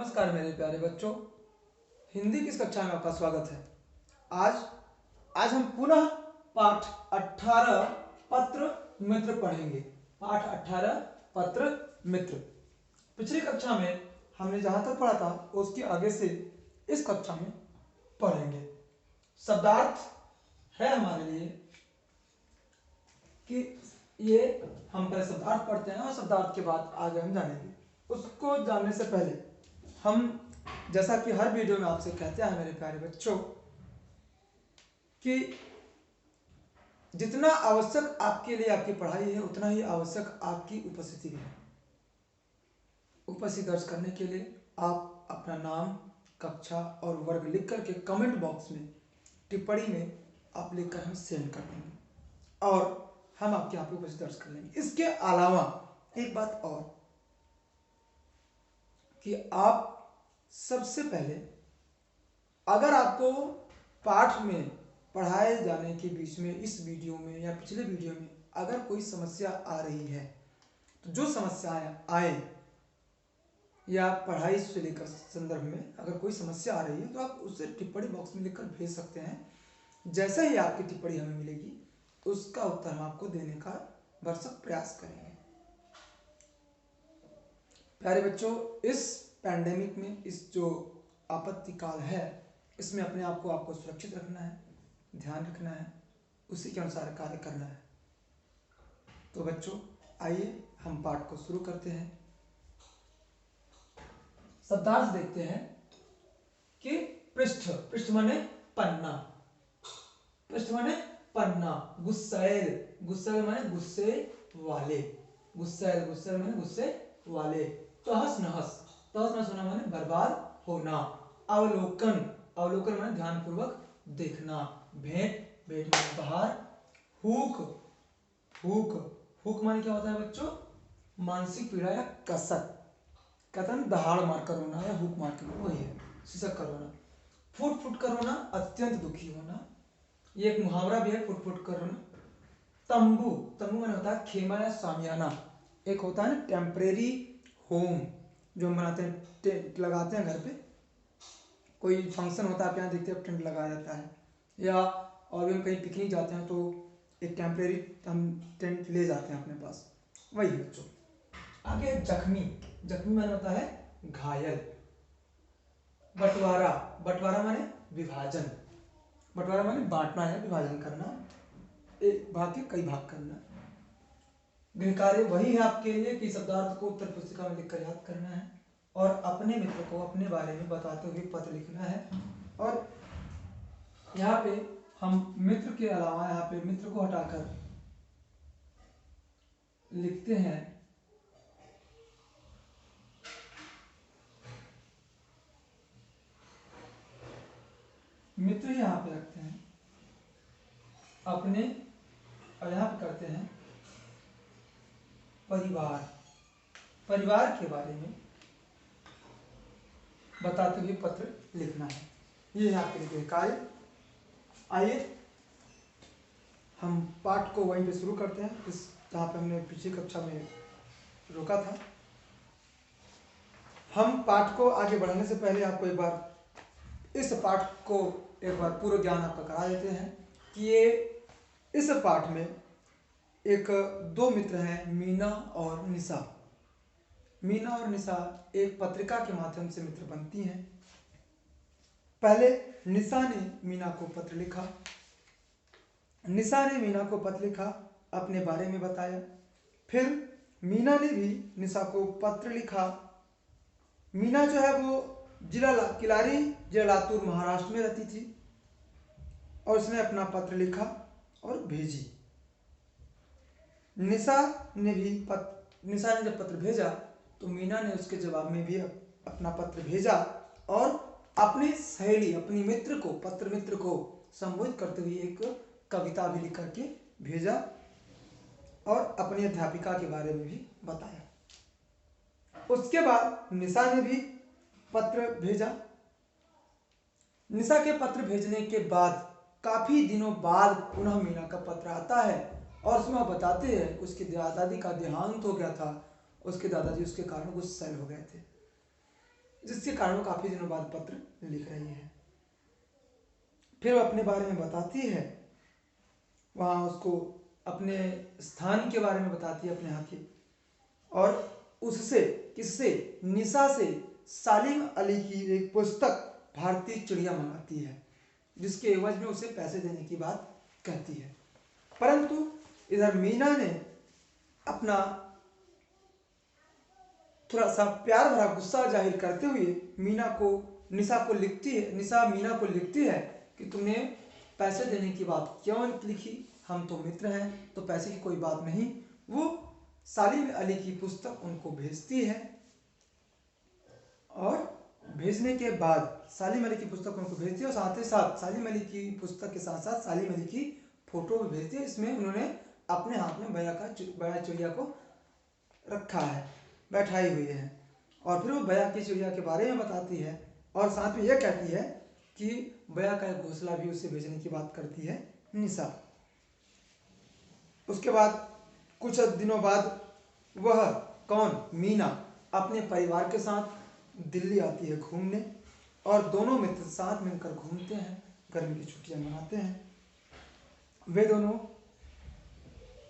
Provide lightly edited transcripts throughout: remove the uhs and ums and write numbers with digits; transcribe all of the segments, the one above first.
नमस्कार मेरे प्यारे बच्चों, हिंदी की इस कक्षा में आपका स्वागत है। आज आज हम पुनः पाठ 18 पत्र मित्र पढ़ेंगे। पाठ 18 पत्र मित्र। पिछली कक्षा में हमने जहां तक पढ़ा था उसके आगे से इस कक्षा में पढ़ेंगे। शब्दार्थ है हमारे लिए कि ये हम पहले शब्दार्थ पढ़ते हैं और शब्दार्थ के बाद आगे हम जानेंगे। उसको जानने से पहले हम, जैसा कि हर वीडियो में आपसे कहते हैं मेरे प्यारे बच्चों, कि जितना आवश्यक आपके लिए आपकी पढ़ाई है उतना ही आवश्यक आपकी उपस्थिति भी है। उपस्थिति दर्ज करने के लिए आप अपना नाम, कक्षा और वर्ग लिख करके कमेंट बॉक्स में, टिप्पणी में आप लिखकर हम सेंड कर देंगे और हम आपके यहाँ पे उपस्थिति दर्ज कर लेंगे। इसके अलावा एक बात और, कि आप सबसे पहले अगर आपको पाठ में पढ़ाए जाने के बीच में इस वीडियो में या पिछले वीडियो में अगर कोई समस्या आ रही है तो जो समस्याएं आए या पढ़ाई से लेकर संदर्भ में अगर कोई समस्या आ रही है तो आप उसे टिप्पणी बॉक्स में लिखकर भेज सकते हैं। जैसे ही आपकी टिप्पणी हमें मिलेगी उसका उत्तर हम आपको देने का भरसक प्रयास करेंगे। प्यारे बच्चों, इस पैंडेमिक में, इस जो आपत्ति काल है, इसमें अपने आप को आपको सुरक्षित रखना है, ध्यान रखना है, उसी के अनुसार कार्य करना है। तो बच्चों आइए हम पाठ को शुरू करते हैं। शब्दार्थ देखते हैं कि पृष्ठ, पृष्ठ माने पन्ना, पृष्ठ माने पन्ना। गुस्सैल, गुस्सैल माने गुस्से वाले, गुस्सैल, गुस्सैल माने गुस्से वाले। तहस नहस, तहस नहस होना माने बर्बाद होना। अवलोकन, अवलोकन माने ध्यानपूर्वक देखना। भेंट, भेंट माने बाहर। हुक, हुक, हुक माने क्या होता है बच्चों? मानसिक पीड़ा या कसक, कहते हैं दहाड़ मार कर रोना या हुक मार कर रोना, वही है, सिसक कर रोना। फुट फुट कर रोना, अत्यंत दुखी होना। ये एक मुहावरा भी है, फुट फुट कर रोना। तंबू, तंबू माने होता है खेमा या सामियाना। एक होता है ना टेम्परेरी होम, जो हम बनाते हैं, टेंट लगाते हैं घर पे, कोई फंक्शन होता है आप यहाँ देखते हैं टेंट लगाया जाता है, या और भी हम कहीं पिकनिक जाते हैं तो एक टेम्परेरी हम टेंट ले जाते हैं अपने पास, वही बच्चों। आगे जख्मी, जख्मी माने होता है घायल। बंटवारा, बंटवारा माने विभाजन, बंटवारा माने बांटना है, विभाजन करना, एक भाग के कई भाग करना। गृह कार्य वही है आपके लिए कि शब्दार्थ को उत्तर पुस्तिका में लिखकर याद करना है और अपने मित्र को अपने बारे में बताते हुए पत्र लिखना है। और यहाँ पे हम मित्र के अलावा यहाँ पे मित्र को हटाकर लिखते हैं मित्र, यहाँ पे रखते हैं अपने, और यहाँ पे करते हैं परिवार, परिवार के बारे में बताते हुए पत्र लिखना है। ये है आपके लिए कार्य। आइए हम पाठ को वहीं पे शुरू करते हैं, इस जहाँ पे हमने पिछली कक्षा में रोका था। हम पाठ को आगे बढ़ाने से पहले आपको एक बार इस पाठ को एक बार पूर्व ज्ञान आपका करा देते हैं कि ये इस पाठ में एक दो मित्र हैं, मीना और निशा। मीना और निशा एक पत्रिका के माध्यम से मित्र बनती हैं। पहले निशा ने मीना को पत्र लिखा, निशा ने मीना को पत्र लिखा, अपने बारे में बताया। फिर मीना ने भी निशा को पत्र लिखा। मीना जो है वो जिला किलारी, जिला लातूर, महाराष्ट्र में रहती थी और उसने अपना पत्र लिखा और भेजी। निशा ने जब पत्र भेजा तो मीना ने उसके जवाब में भी अपना पत्र भेजा और अपनी सहेली, अपनी मित्र को, पत्र मित्र को संबोधित करते हुए एक कविता भी लिख करके भेजा और अपनी अध्यापिका के बारे में भी बताया। उसके बाद निशा ने भी पत्र भेजा। निशा के पत्र भेजने के बाद काफी दिनों बाद पुनः मीना का पत्र आता है और उसमें वो बताते हैं उसके दादाजी का देहांत हो गया था, उसके दादाजी उसके कारण गुस्सैल हो गए थे। जिसके कारण वो काफी दिनों बाद पत्र लिख रही है। फिर वो अपने बारे में बताती है, वहां उसको अपने स्थान के बारे में बताती है अपने यहाँ के, और उससे किससे, निशा से सालिम अली की एक पुस्तक भारतीय चिड़िया मंगाती है, जिसके एवज में उसे पैसे देने की बात कहती है। परंतु इधर मीना ने अपना थोड़ा सा प्यार भरा गुस्सा जाहिर करते हुए निशा मीना को लिखती है कि तुमने पैसे देने की बात क्यों लिखी, हम तो मित्र हैं, तो पैसे की कोई बात नहीं। वो सालिम अली की पुस्तक उनको भेजती है, और भेजने के बाद सालिम अली की पुस्तक उनको भेजती है, और साथ ही साथ सालिम अली की पुस्तक के साथ साथ सालिम अली की फोटो भी भेजती है। इसमें उन्होंने अपने हाथ में बया चिड़िया को रखा है, बैठाई हुई है, और फिर वो बया की चिड़िया के बारे में बताती है, और साथ में यह कहती है कि बया का एक घोंसला भी उसे भेजने की बात करती है निशा। उसके बाद कुछ दिनों बाद वह मीना अपने परिवार के साथ दिल्ली आती है घूमने, और दोनों मित्र साथ मिलकर घूमते हैं, गर्मी की छुट्टियां मनाते हैं। वे दोनों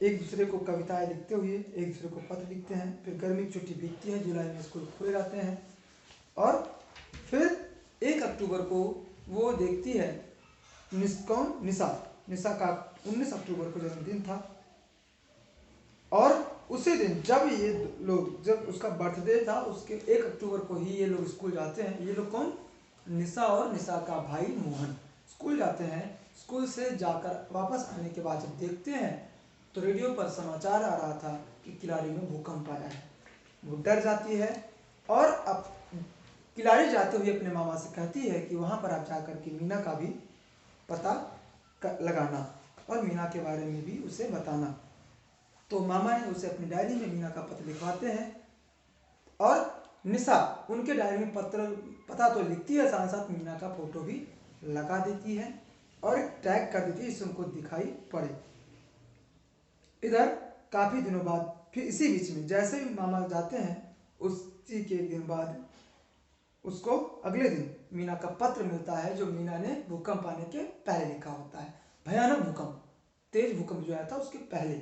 एक दूसरे को कविताएं लिखते हुए एक दूसरे को पत्र लिखते हैं। फिर गर्मी की छुट्टी बीतती है, जुलाई में स्कूल खुले जाते हैं, और फिर 1 अक्टूबर को वो देखती है निशा का 19 अक्टूबर को जन्मदिन था, और उसी दिन जब उसका बर्थडे था, उसके 1 अक्टूबर को ही ये लोग स्कूल जाते हैं। ये लोग कौन, निशा और निशा का भाई मोहन स्कूल जाते हैं। स्कूल से जाकर वापस आने के बाद जब देखते हैं तो रेडियो पर समाचार आ रहा था कि किलारी में भूकंप आया है। वो डर जाती है, और अब किलारी जाते हुए अपने मामा से कहती है कि वहाँ पर आप जाकर के मीना का भी पता लगाना, और मीना के बारे में भी उसे बताना। तो मामा ने उसे अपनी डायरी में मीना का पत्र लिखवाते हैं, और निशा उनके डायरी में पता तो लिखती है, साथ साथ मीना का फोटो भी लगा देती है, और टैग कर देती है जिससे उनको दिखाई पड़े। इधर काफी दिनों बाद फिर इसी बीच में जैसे ही मामा जाते हैं, उसी के एक दिन बाद उसको अगले दिन मीना का पत्र मिलता है, जो मीना ने भूकंप आने के पहले लिखा होता है। भयानक भूकंप, तेज भूकंप जो आया था उसके पहले,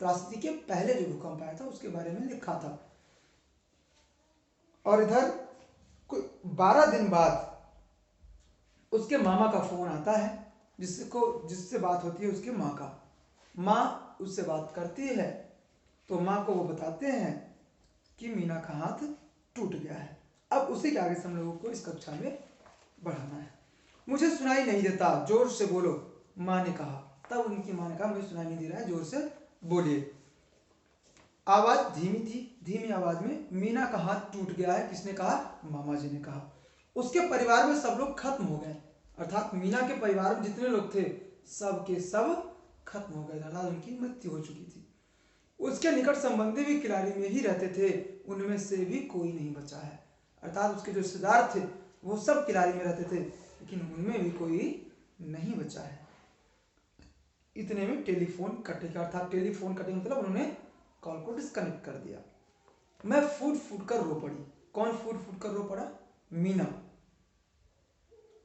त्रासदी के पहले जो भूकंप आया था उसके बारे में लिखा था। और इधर 12 दिन बाद उसके मामा का फोन आता है, जिससे बात होती है उसके माँ का। माँ उससे बात करती है, तो माँ को वो बताते हैं कि मीना का हाथ टूट गया है। अब उसी के आगे से हम लोगों को इस कक्षा में बढ़ाना है। मुझे सुनाई नहीं देता, जोर से बोलो, माँ ने कहा। तब उनकी माँ ने कहा मुझे सुनाई नहीं दे रहा है, जोर से बोलिए। आवाज धीमी थी, धीमी आवाज में, मीना का हाथ टूट गया है। किसने कहा? मामा जी ने कहा। उसके परिवार में सब लोग खत्म हो गए, अर्थात मीना के परिवार में जितने लोग थे सब के सब खत्म हो गए, अर्थात उनकी मृत्यु हो चुकी थी। उसके निकट संबंधी भी किलारी में ही रहते थे, उनमें से भी कोई नहीं बचा है, अर्थात उसके जो रिश्तेदार थे वो सब किलारी में रहते थे, लेकिन उनमें भी कोई नहीं बचा है। इतने में टेलीफोन कटेगा, अर्थात टेलीफोन कटेगा मतलब उन्होंने कॉल को डिस्कनेक्ट कर दिया। मैं फूट फूट कर रो पड़ी। कौन फूट फूट कर रो पड़ा? मीना।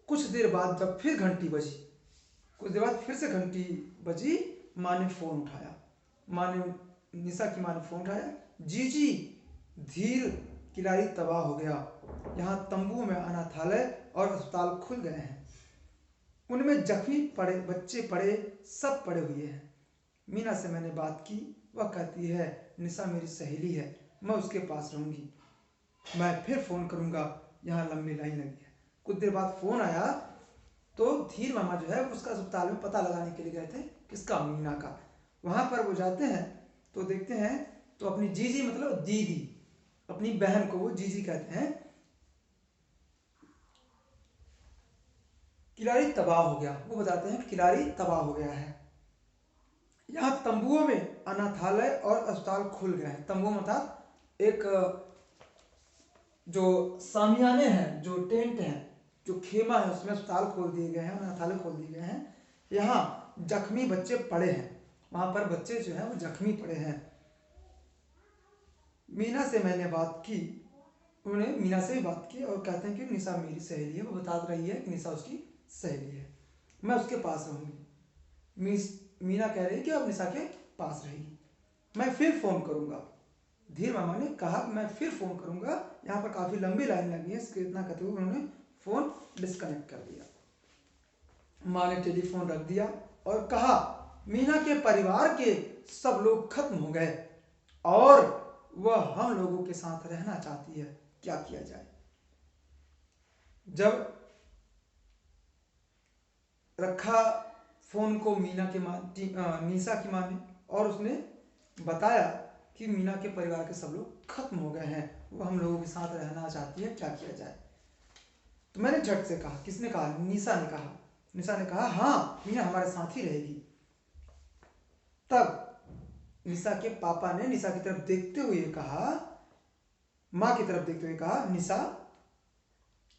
कुछ देर बाद जब फिर घंटी बजी, कुछ देर बाद फिर से घंटी बजी, माँ ने फोन उठाया। निशा की माँ ने फोन उठाया। जी धीर, किलारी तबाह हो गया, यहाँ तंबू में अनाथालय और अस्पताल खुल गए हैं, उनमें जख्मी बच्चे सब पड़े हुए हैं। मीना से मैंने बात की, वह कहती है निशा मेरी सहेली है, मैं उसके पास रहूंगी, मैं फिर फोन करूंगा, यहाँ लंबी लाइन लगी है। कुछ देर बाद फोन आया तो धीर मामा जो है उसका अस्पताल में पता लगाने के लिए गए थे, किसका? मीना का। वहां पर वो जाते हैं तो देखते हैं तो अपनी जीजी मतलब दीदी, अपनी बहन को वो जीजी कहते हैं, किलारी तबाह हो गया। वो बताते हैं किलारी तबाह हो गया है, यहाँ तंबुओं में अनाथालय और अस्पताल खुल गए हैं। तंबू मतलब एक जो सामियाने हैं, जो टेंट हैं, जो खेमा है, उसमें अस्पताल खोल दिए गए हैं, अनाथालय खोल दिए गए हैं। यहाँ जख्मी बच्चे पड़े हैं, वहां पर बच्चे जो हैं वो जख्मी पड़े हैं। मीना से मैंने बात की उन्होंने मीना से भी बात की और कहते हैं कि निशा मेरी सहेली है। वो बता रही है कि निशा उसकी सहेली है, मैं उसके पास रहूंगी। मीना कह रही है कि अब निशा के पास रहेगी। मैं फिर फोन करूंगा। धीर मामा ने कहा मैं फिर फोन करूंगा। यहाँ पर काफी लंबी लाइन लगी है, इसके इतना कहते हुए उन्होंने फोन डिस्कनेक्ट कर दिया। माँ ने टेलीफोन रख दिया और कहा मीना के परिवार के सब लोग खत्म हो गए और वह हम लोगों के साथ रहना चाहती है, क्या किया जाए। जब रखा फोन को मीना के निशा की माँ ने और उसने बताया कि मीना के परिवार के सब लोग खत्म हो गए हैं, वो हम लोगों के साथ रहना चाहती है, क्या किया जाए। तो मैंने झट से कहा, किसने कहा? निशा ने कहा। निशा ने कहा हाँ मीना हमारे साथ ही रहेगी। तब निशा के पापा ने निशा की तरफ देखते हुए कहा, माँ की तरफ देखते हुए कहा, निशा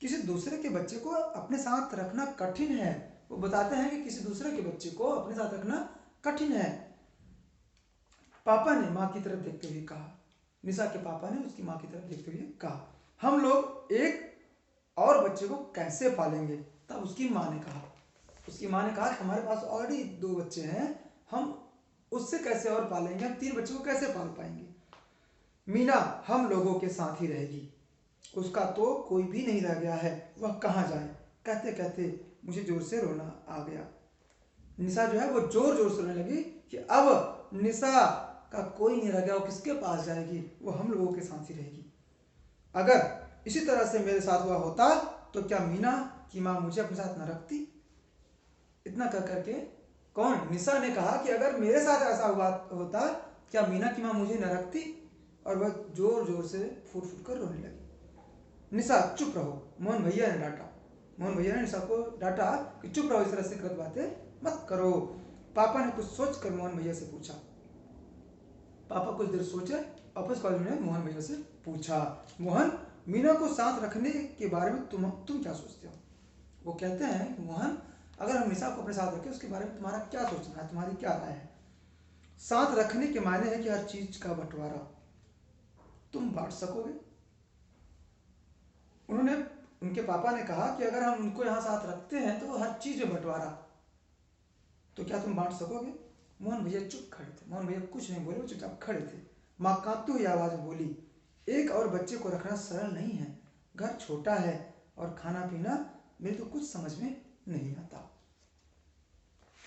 किसी दूसरे के बच्चे को अपने साथ रखना कठिन है। वो बताते हैं कि किसी दूसरे के बच्चे को अपने साथ रखना कठिन है। पापा ने माँ की तरफ देखते हुए कहा, निशा के पापा ने उसकी माँ की तरफ देखते हुए कहा, हम लोग एक और बच्चे को कैसे पालेंगे। तब उसकी माँ ने कहा कि हमारे पास ऑलरेडी 2 बच्चे हैं, हम उससे कैसे और पालेंगे, हम 3 बच्चों को कैसे पाल पाएंगे। मीना हम लोगों के साथ ही रहेगी, उसका तो कोई भी नहीं रह गया है, वह कहाँ जाए। कहते कहते मुझे जोर से रोना आ गया। निशा जो है वो जोर जोर से रोने लगी कि अब निशा का कोई नहीं रह गया, वो किसके पास जाएगी, वो हम लोगों के साथ ही रहेगी। अगर इसी तरह से मेरे साथ हुआ होता तो क्या मीना की माँ मुझे अपने साथ न रखती। इतना कह करके कौन? निशा ने कहा कि अगर मेरे साथ ऐसा हुआ होता क्या मीना की माँ मुझे न रखती। और वह जोर जोर से फूट फूट कर रोने लगी। निशा चुप रहो, मोहन भैया ने डांटा। मोहन भैया ने निशा को डांटा कि चुप रहो, इस तरह से गलत बातें मत करो। पापा ने कुछ सोचकर मोहन भैया से पूछा। पापा कुछ देर सोचे और फिर कॉलेज में मोहन भैया से पूछा, मोहन मीना को साथ रखने के बारे में तुम क्या सोचते हो। वो कहते हैं कि मोहन अगर हम निशा को अपने साथ रखें उसके बारे में तुम्हारा क्या सोचना है, तुम्हारी क्या राय है। साथ रखने के मायने है कि हर चीज का बंटवारा तुम बांट सकोगे। उनके पापा ने कहा कि अगर हम उनको यहाँ साथ रखते हैं तो हर चीज में बंटवारा, तो क्या तुम बांट सकोगे। मोहन भैया चुप खड़े थे। मोहन भैया कुछ नहीं बोले, वो चुपचाप खड़े थे। माँ कांपती हुई आवाज में बोली, एक और बच्चे को रखना सरल नहीं है, घर छोटा है और खाना पीना मेरे तो कुछ समझ में नहीं आता।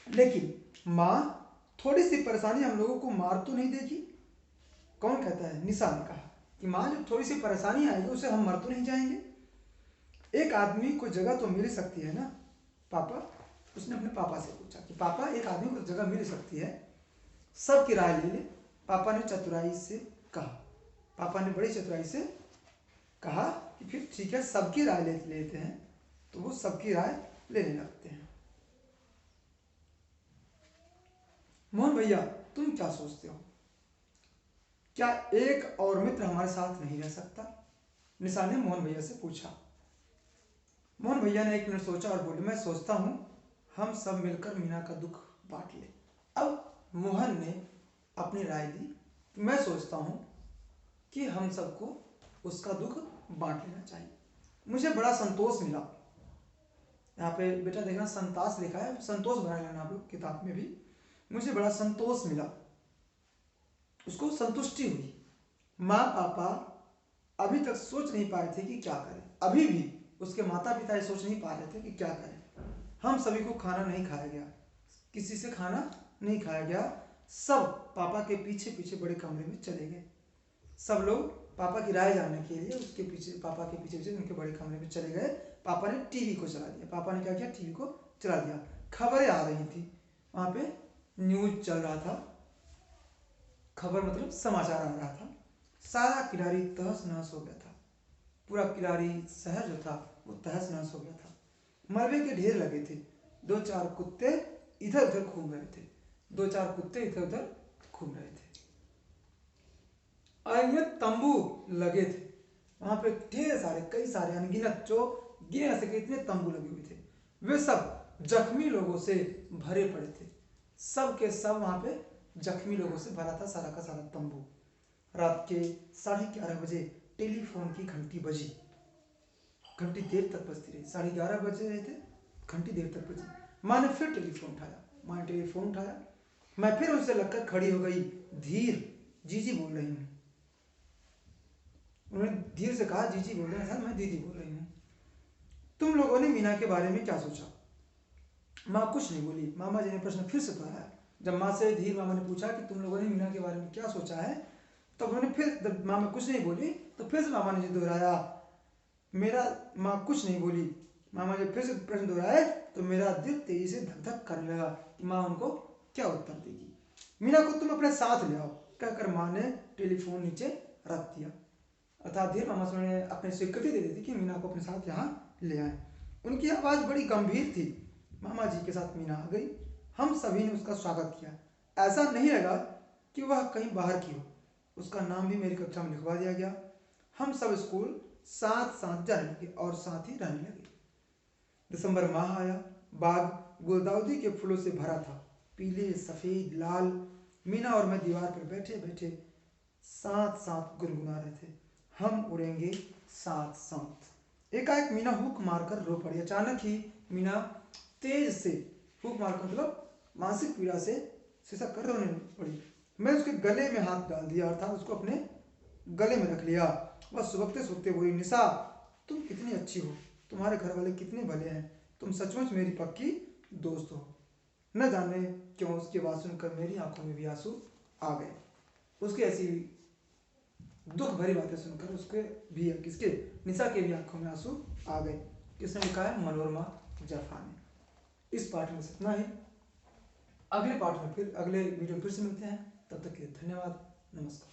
लेकिन माँ थोड़ी सी परेशानी हम लोगों को मार तो नहीं देगी। कौन कहता है? निशा ने कहा कि माँ जब थोड़ी सी परेशानी आएगी उसे हम मर तो नहीं जाएंगे। एक आदमी को जगह तो मिल सकती है ना पापा। उसने अपने पापा से पूछा कि पापा एक आदमी को जगह मिल सकती है, सबकी राय ले ले। पापा ने चतुराई से कहा। पापा ने बड़ी चतुराई से कहा कि फिर ठीक है सबकी राय लेते हैं। तो वो सबकी राय लेने लगते हैं। मोहन भैया तुम क्या सोचते हो, क्या एक और मित्र हमारे साथ नहीं रह सकता। निशा ने मोहन भैया से पूछा। मोहन भैया ने 1 मिनट सोचा और बोले, मैं सोचता हूं हम सब मिलकर मीना का दुख बांट ले। अब मोहन ने अपनी राय दी। मैं सोचता हूं कि हम सबको उसका दुख बांट लेना चाहिए। मुझे बड़ा संतोष मिला। यहाँ पे बेटा देखना संतास लिखा है, संतोष बना लेना आप लोग किताब में भी। मुझे बड़ा संतोष मिला, उसको संतुष्टि हुई। माँ पापा अभी तक सोच नहीं पाए थे कि क्या करें। अभी भी उसके माता पिता सोच नहीं पा रहे थे कि क्या करें। हम सभी को खाना नहीं खाया गया, किसी से खाना नहीं खाया गया। सब पापा के पीछे पीछे बड़े कमरे में चले गए। सब लोग पापा की राय जानने के लिए उसके पीछे पापा के पीछे पीछे उनके बड़े कमरे में चले गए। पापा ने टीवी को चला दिया। पापा ने क्या किया? टीवी को चला दिया। खबरें आ रही थी, वहां पे न्यूज चल रहा था। खबर मतलब समाचार आ रहा था। सारा किरारी तहस नहस हो गया था। पूरा किरारी शहर जो था वो तहस नहस हो गया था। मलबे के ढेर लगे थे। 2-4 कुत्ते इधर उधर घूम रहे थे। 2-4 कुत्ते इधर उधर घूम रहे थे। अनगिनत तंबू लगे थे वहां पे, ढेर सारे, कई सारे अनगिनत, जो गिने ना सके इतने तंबू लगे हुए थे। वे सब जख्मी लोगों से भरे पड़े थे। सब के सब वहां पे जख्मी लोगों से भरा था सारा का सारा तंबू। रात के 11:30 बजे टेलीफोन की घंटी बजी। घंटी देर तक बजती रही, 11:30 बजे रहे थे, घंटी देर तक बजी। माँ ने फिर टेलीफोन उठाया। माँ ने टेलीफोन उठाया, मैं फिर उससे लगकर खड़ी हो गई। धीर, जीजी बोल रही हूँ। उन्होंने धीर से कहा, जीजी बोल रहे हैं सर, मैं दीदी बोल रही हूँ। तुम लोगों ने मीना के बारे में क्या सोचा? माँ कुछ नहीं बोली। मामा जी ने प्रश्न फिर से दोहराया। जब माँ से धीर मामा ने पूछा कि तुम लोगों ने मीना के बारे में क्या सोचा है, तब उन्होंने फिर, जब मामा कुछ नहीं बोली तो फिर से मामा ने दोहराया, मेरा। माँ कुछ नहीं बोली। मामा जी फिर से प्रश्न दोहराए तो मेरा दिल तेजी से धक धक करने लगा कि माँ उनको क्या उत्तर देगी। मीना को तुम अपने साथ ले आओ, कहकर माँ ने टेलीफोन नीचे रख दिया। अर्थात धीर मामा से अपनी स्वीकृति दे दी थी कि मीना को अपने साथ यहाँ ले आए। उनकी आवाज़ बड़ी गंभीर थी। मामा जी के साथ मीना आ गई। हम सभी ने उसका स्वागत किया। ऐसा नहीं लगा कि वह कहीं बाहर की हो। उसका नाम भी मेरी कक्षा में लिखवा दिया गया। हम सब स्कूल साथ साथ जाने लगे और साथ ही रहने लगे। दिसंबर माह आया। बाग गुलदाउदी के फूलों से भरा था, पीले, सफ़ेद, लाल। मीना और मैं दीवार पर बैठे बैठे साथ साथ गुनगुना रहे थे, हम उड़ेंगे साथ साथ। एकाएक मीना हुक मारकर रो पड़ी। अचानक ही मीना तेज से हुक मारकर, मतलब मानसिक पीड़ा से सिसक कर रोने पड़ी। मैं उसके गले में हाथ डाल दिया, अर्थात उसको अपने गले में रख लिया। वह सुबकते सुबकते बोली, निशा तुम कितनी अच्छी हो, तुम्हारे घर वाले कितने भले हैं, तुम सचमुच मेरी पक्की दोस्त हो। न जाने क्यों उसकी बात सुनकर मेरी आंखों में भी आंसू आ गए। उसकी ऐसी दुख भरी बातें सुनकर उसके भी, किसके, निशा के भी आंखों में आंसू आ गए। किसने लिखा है? मनोरमा जफा ने। इस पाठ में इतना ही। अगले पाठ में फिर, अगले वीडियो फिर से मिलते हैं। तब तक के लिए धन्यवाद, नमस्कार।